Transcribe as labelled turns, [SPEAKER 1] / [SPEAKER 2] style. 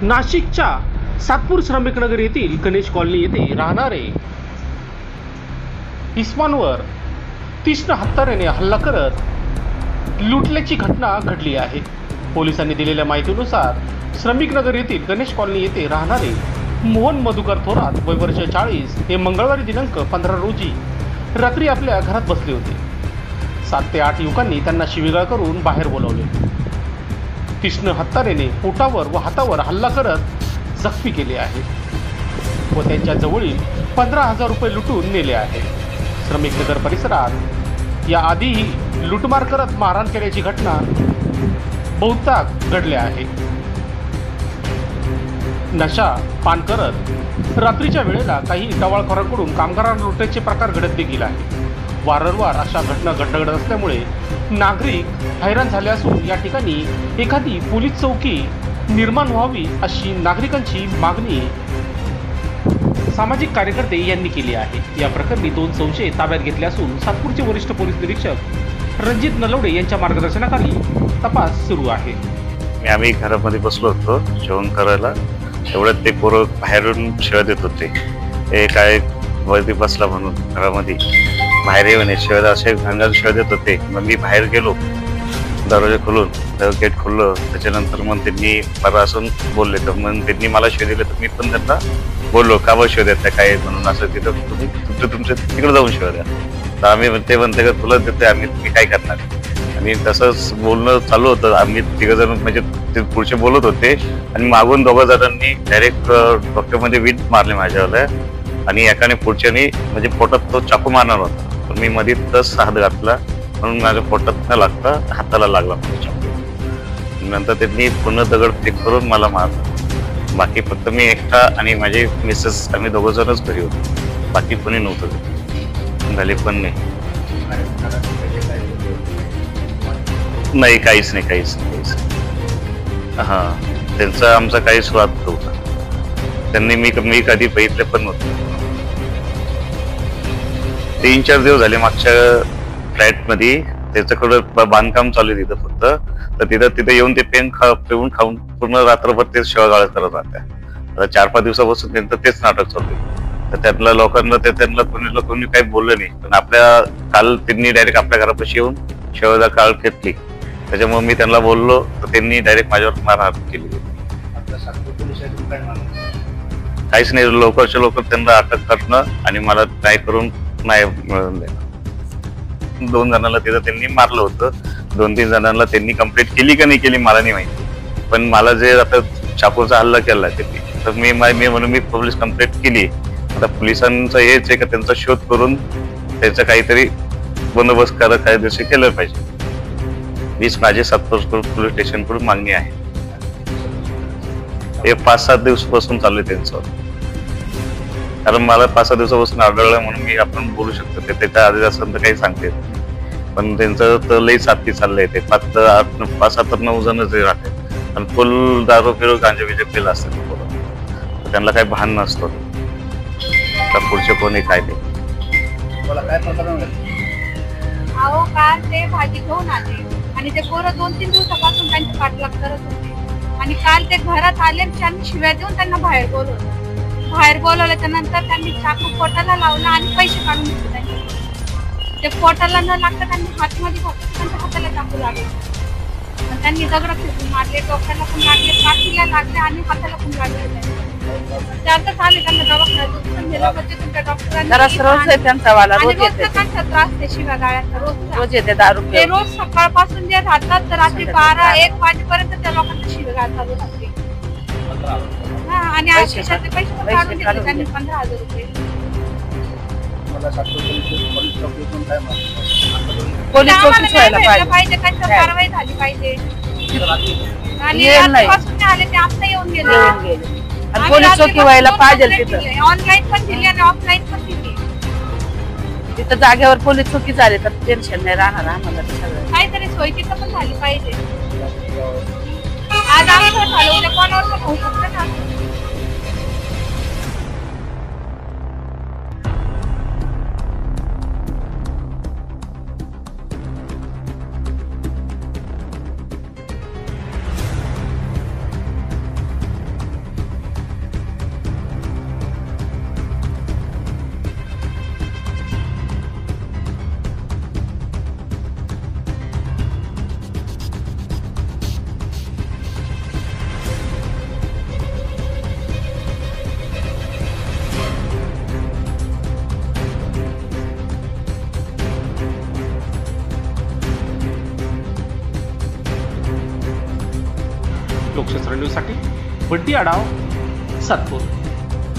[SPEAKER 1] नाशिकच्या सातपूर श्रमिक नगर येथील गणेश कॉलनी येथे राहणारे इस्मानवर तीक्ष्ण हत्याराने हल्ला करत लुटल्याची घटना घडली आहे। पोलिसांनी दिलेल्या माहितीनुसार श्रमिक नगर येथील गणेश कॉलनी येथे राहणारे मोहन मधुकर थोरात वय वर्ष 40 हे मंगळवारी दिनांक 15 रोजी रात्री आपल्या घरात बसले होते। 7 ते 8 युवकांनी त्यांना शिवीगाळ करून बाहेर बोलावले। तीक्ष्ण हत्याराने पोटावर व हातावर हल्ला करत जखमी केले आहे व त्यांच्या जवळील 15,000 रुपये लुटून नेले आहे। श्रमिक नगर परिसरात या आधीही लुटमार करत मारहाण केल्याची घटना बहुतांश घडल्या आहे। नशा पान करत रात्रीच्या वेळेला काही टवाळखोरांकडून कामगारांना लुटण्याचे प्रकार घडत देखील आहे। वारंवार अशा घटना घडत असल्यामुळे नागरिक हैराण झाले असून या ठिकाणी एखादी पोलीस चौकी निर्माण व्हावी अशी नागरिकांची मागणी सामाजिक कार्यकर्ते यांनी केली आहे। या प्रकरणी 2 संशयित ताब्यात घेतले असून सातपूरचे वरिष्ठ पोलीस निरीक्षक रणजित नलवडे यांच्या मार्गदर्शनाखाली तपास सुरू आहे।
[SPEAKER 2] आम्ही घरामध्ये बसलो होतो जेवण करायला, तेवढ्यात ते पोरं बाहेरून शिव्या देत होते। हे काय वरती बसला म्हणून घरामध्ये बाहेर येऊन शिव्या असे घांगाल शिव्या देत होते। मग मी बाहेर गेलो, दरवाजा खोलून गेट खोललं, त्याच्यानंतर मग त्यांनी परत असून बोलले, तर मग त्यांनी मला शिव्या दिले तर मी पण त्यांना बोललो का बरं शिव्या देताय काय म्हणून, असं तिथं तुमच्या तिकडे जाऊन शिव्या द्या। तर आम्ही ते म्हणते का तुला देते आम्ही, तुम्ही काय करणार। आणि तसंच बोलणं चालू होतं। आम्ही 3 जण म्हणजे ते पुढचे बोलत होते आणि मागून 2 जणांनी डायरेक्ट डोक्यामध्ये वीट मारले माझ्यावर आणि एकाने पुढच्यानी म्हणजे पोटात तो चाकू मारणार होता, पण मी मध्ये तस हात घातला म्हणून माझ्या पोटात न लागता हाताला लागला चाकू। नंतर त्यांनी पुन्हा दगड फेक करून मला मारलं। बाकी फक्त मी एकटा आणि माझे मिसेस आम्ही 2 जणच घरी होतो, बाकी कोणी नव्हतं, झाले पण नाही। नाही काहीच नाही। हा त्यांचा आमचा काहीच वाद नव्हता। त्यांनी मी कधी बघितले पण नव्हते। 3-4 दिवस झाले मागच्या फ्लॅट मध्ये त्याच्याकडं बांधकाम चालू आहे तिथं फक्त, तर तिथे येऊन ते पिऊन खाऊन पूर्ण रात्रभर ते शिवागाळ करत राहत्या। आता 4-5 दिवसापासून त्यांचं तेच नाटक चालू आहे। तर त्यातल्या लोकांना कोणी काही बोललं नाही, पण काल त्यांनी डायरेक्ट आपल्या घरापाशी येऊन शिवागाळ काळ घेतली। त्याच्यामुळे मी त्यांना बोललो तर त्यांनी डायरेक्ट माझ्यावर मारहाण केली। काहीच नाही, लवकरच्या लवकर त्यांना अटक करणं आणि मला काय करून नाही मिळून देणं। 2 जणांना तिथं त्यांनी मारलं होतं, 2-3 जणांना त्यांनी कंप्लेंट केली का नाही केली मला नाही माहिती, पण मला जे आता चाकूचा हल्ला केला त्यांनी, तर मी म्हणून मी पोलीस कंप्लेंट केली। आता पोलिसांचं हेच आहे का त्यांचा शोध करून त्याचा काहीतरी बंदोबस्त कायदेशीर केलं पाहिजे। हीच माझी सातपूर पोलीस स्टेशन कडून मागणी आहे। हे 5-7 दिवसापासून चालू आहे त्यांचं, कारण मला 5-6 दिवसापासून आढळलं म्हणून मी आपण बोलू शकतो। ते त्याच्या आधी असं तर काही सांगते, पण त्यांचं तर लई साथी चाललंय। ते 5-7-9 जण जे राहते आणि फुल दारू पिरू गांजा बिजा पिला असते, त्यांना काही भान नसतं तर पुढचे कोणी काय ते
[SPEAKER 3] अहो काल ते भाजी घेऊन आले आणि ते पोरं 2-3 दिवसापासून त्यांची पाठलाग करत होते आणि काल ते घरात आले, त्यांनी शिव्या देऊन त्यांना बाहेर बोलवल्याच्या नंतर त्यांनी चाकू पोटाला लावला आणि पैसे काढून घेतले त्यांनी। ते पोटाला न लागता त्यांनी हातमध्ये फक्त त्यांच्या हाताला चाकू लागले, त्यांनी दगड फेकून मारले, डोक्याला पण लागले, पाठीला लागले आणि हाताला पण लागले। त्यातच आले त्यांना दवाखान्यात नेलं, म्हणजे तुमच्या डॉक्टरांनी त्यांचा त्रास ते शिव्यागाळ्याचा रोज येते दारू, ते रोज सकाळपासून जे राहतात तर रात्री 12-1 वाजेपर्यंत त्या लोकांना शिव्यागाळ चालू राहते। आणि खिशाचे पैसे पण काढून घेतले त्यांनी 15,000 रुपये। पोलीस चौकीच व्हायला पाहिजे, त्यांच्यावर कारवाई झाली पाहिजे। आणि आजपासून आले ते आता येऊन गेले, पोलीस चौकी व्हायला पाहिजे तिथं। ऑनलाईन पण दिली आणि ऑफलाईन पण दिली, तिथं जागेवर पोलीस चौकी झाली तर टेन्शन नाही राहणार आम्हाला। काहीतरी सोय तिथं पण झाली पाहिजे। आज आम्ही झालं उद्या कोणावर पण होऊ शकतं ना।
[SPEAKER 1] लोकशास्त्र न्यूजसाठी बंटी आढाव, सातपूर.